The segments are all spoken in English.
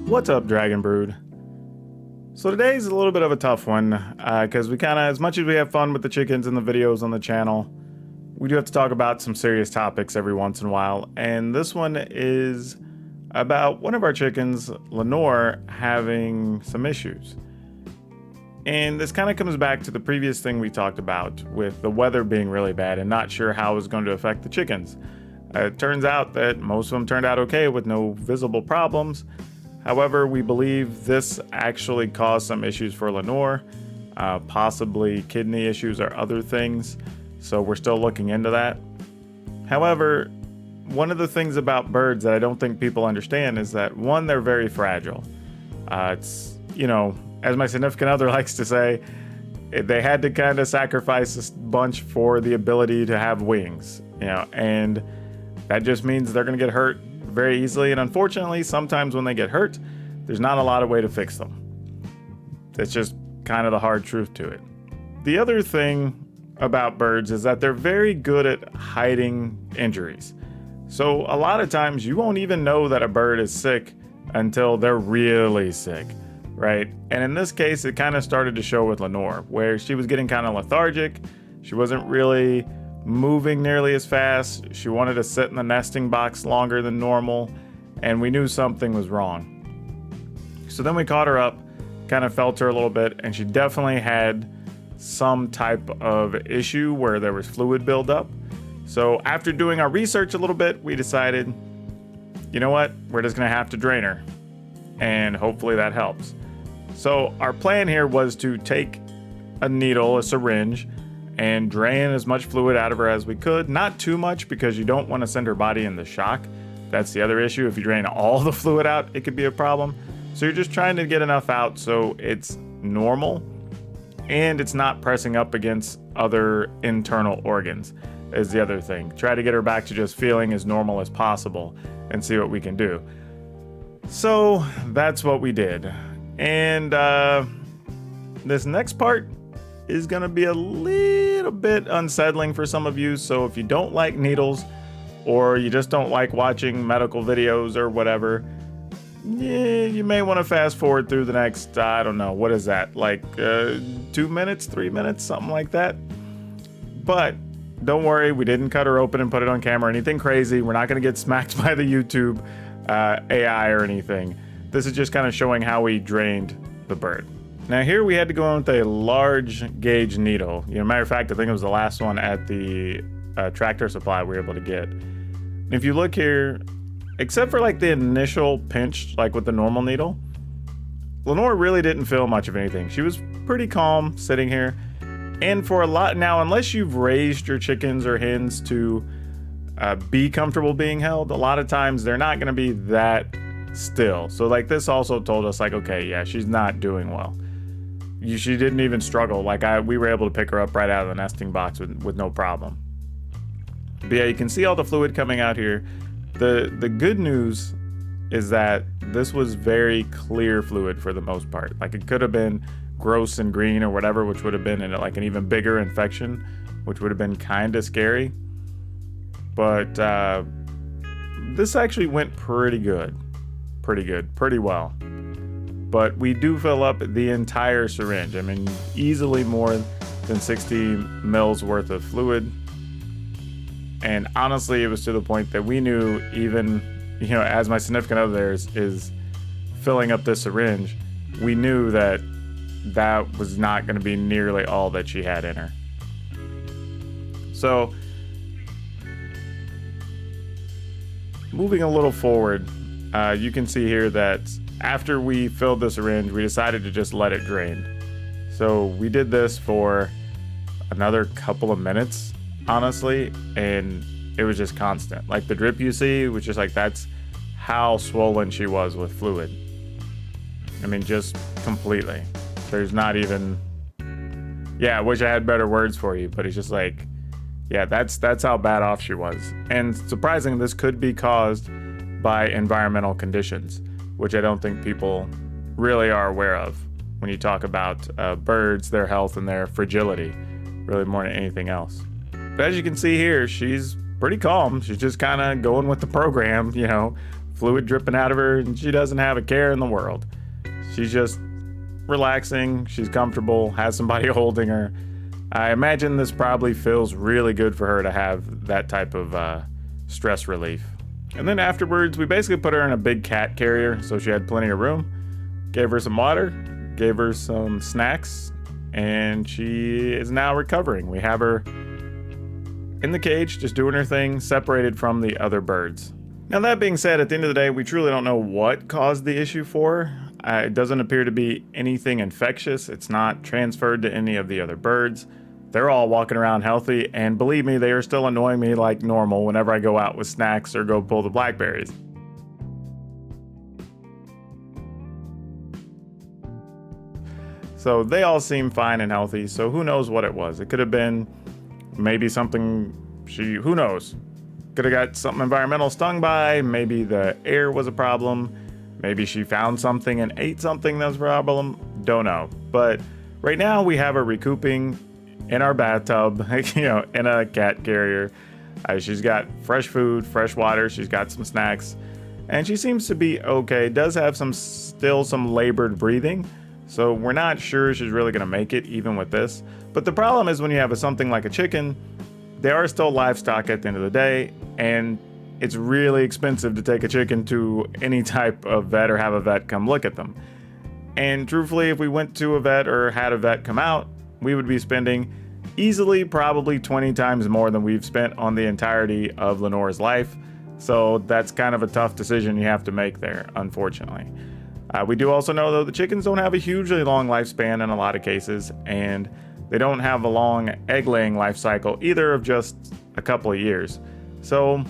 What's up, Dragon Brood? So today's a little bit of a tough one, because we kind of, as much as we have fun with the chickens and the videos on the channel, we do have to talk about some serious topics every once in a while, and this one is about one of our chickens, Lenore, having some issues. And this kind of comes back to the previous thing we talked about, with the weather being really bad and not sure how it was going to affect the chickens. It turns out that most of them turned out okay with no visible problems. However, we believe this actually caused some issues for Lenore, possibly kidney issues or other things, so we're still looking into that. However, one of the things about birds that I don't think people understand is that, one, they're very fragile. It's, you know, as my significant other likes to say, they had to kind of sacrifice a bunch for the ability to have wings, you know, and that just means they're going to get hurt very easily, and unfortunately, sometimes when they get hurt, there's not a lot of way to fix them. That's just kind of the hard truth to it. The other thing about birds is that they're very good at hiding injuries. So a lot of times you won't even know that a bird is sick until they're really sick, right? And in this case, it kind of started to show with Lenore, where she was getting kind of lethargic. She wasn't really moving nearly as fast. She wanted to sit in the nesting box longer than normal, and we knew something was wrong. So then we caught her up, kind of felt her a little bit, and she definitely had some type of issue where there was fluid buildup. So after doing our research a little bit, we decided, you know what, we're just gonna have to drain her, and hopefully that helps. So our plan here was to take a needle, a syringe, and drain as much fluid out of her as we could. Not too much, because you don't want to send her body into shock. That's the other issue. If you drain all the fluid out, it could be a problem. So you're just trying to get enough out so it's normal and it's not pressing up against other internal organs, is the other thing. Try to get her back to just feeling as normal as possible and see what we can do. So that's what we did. And this next part is going to be a little bit unsettling for some of you. So if you don't like needles, or you just don't like watching medical videos or whatever, you may want to fast forward through the next, I don't know, what is that? Like 2 minutes, 3 minutes, something like that. But don't worry, we didn't cut her open and put it on camera or anything crazy. We're not going to get smacked by the YouTube AI or anything. This is just kind of showing how we drained the bird. Now here we had to go in with a large gauge needle. You know, matter of fact, I think it was the last one at the Tractor Supply we were able to get. If you look here, except for like the initial pinch, like with the normal needle, Lenore really didn't feel much of anything. She was pretty calm sitting here. And for a lot now, unless you've raised your chickens or hens to be comfortable being held, a lot of times they're not going to be that still. So like this also told us, like, okay, yeah, she's not doing well. She didn't even struggle. Like we were able to pick her up right out of the nesting box with no problem. But yeah, you can see all the fluid coming out here. The good news is that this was very clear fluid for the most part. Like it could have been gross and green or whatever, which would have been in like an even bigger infection, which would have been kind of scary. But this actually went pretty well. But we do fill up the entire syringe. I mean, easily more than 60 mils worth of fluid. And honestly, it was to the point that we knew, even, you know, as my significant other there is filling up this syringe, we knew that that was not going to be nearly all that she had in her. So, moving a little forward, you can see here that after we filled the syringe, we decided to just let it drain. So we did this for another couple of minutes, honestly, and it was just constant. Like the drip you see was just like, that's how swollen she was with fluid. I mean, just completely. There's not even, yeah, I wish I had better words for you, but it's just like, yeah, that's how bad off she was. And surprisingly, this could be caused by environmental conditions, which I don't think people really are aware of when you talk about birds, their health, and their fragility, really more than anything else. But as you can see here, she's pretty calm. She's just kind of going with the program, you know, fluid dripping out of her, and she doesn't have a care in the world. She's just relaxing, she's comfortable, has somebody holding her. I imagine this probably feels really good for her to have that type of stress relief. And then afterwards, we basically put her in a big cat carrier so she had plenty of room, gave her some water, gave her some snacks, and she is now recovering. We have her in the cage, just doing her thing, separated from the other birds. Now, that being said, at the end of the day, we truly don't know what caused the issue for her. It doesn't appear to be anything infectious. It's not transferred to any of the other birds. They're all walking around healthy, and believe me, they are still annoying me like normal whenever I go out with snacks or go pull the blackberries. So they all seem fine and healthy, so who knows what it was. It could have been maybe something who knows? Could have got something environmental stung by, maybe the air was a problem, maybe she found something and ate something that was a problem, don't know. But right now we have her recouping in our bathtub, in a cat carrier. She's got fresh food, fresh water, she's got some snacks, and she seems to be okay. Does have still some labored breathing, so we're not sure she's really gonna make it even with this. But the problem is when you have something like a chicken, they are still livestock at the end of the day, and it's really expensive to take a chicken to any type of vet or have a vet come look at them. And truthfully, if we went to a vet or had a vet come out, we would be spending easily probably 20 times more than we've spent on the entirety of Lenore's life. So that's kind of a tough decision you have to make there, unfortunately. We do also know, though, the chickens don't have a hugely long lifespan in a lot of cases, and they don't have a long egg-laying life cycle either, of just a couple of years. So,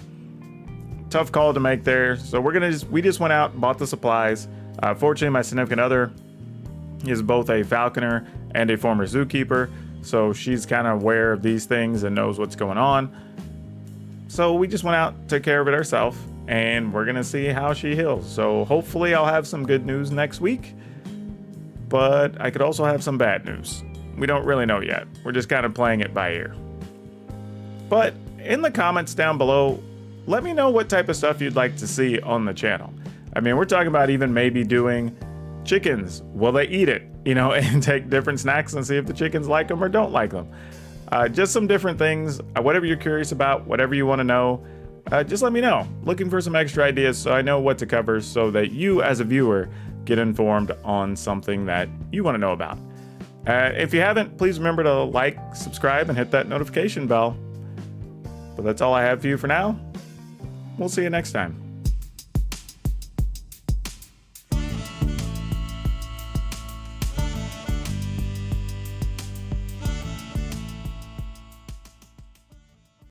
tough call to make there. So we just went out and bought the supplies. Fortunately, my significant other is both a falconer and a former zookeeper, so she's kind of aware of these things and knows what's going on. So we just went out, took care of it ourselves, and we're gonna see how she heals. So hopefully I'll have some good news next week, but I could also have some bad news. We don't really know yet. We're just kind of playing it by ear. But in the comments down below, let me know what type of stuff you'd like to see on the channel. I mean, we're talking about even maybe doing chickens. Will they eat it? And take different snacks and see if the chickens like them or don't like them. Just some different things. Whatever you're curious about, whatever you want to know, just let me know. Looking for some extra ideas so I know what to cover so that you as a viewer get informed on something that you want to know about. If you haven't, please remember to like, subscribe, and hit that notification bell. But that's all I have for you for now. We'll see you next time.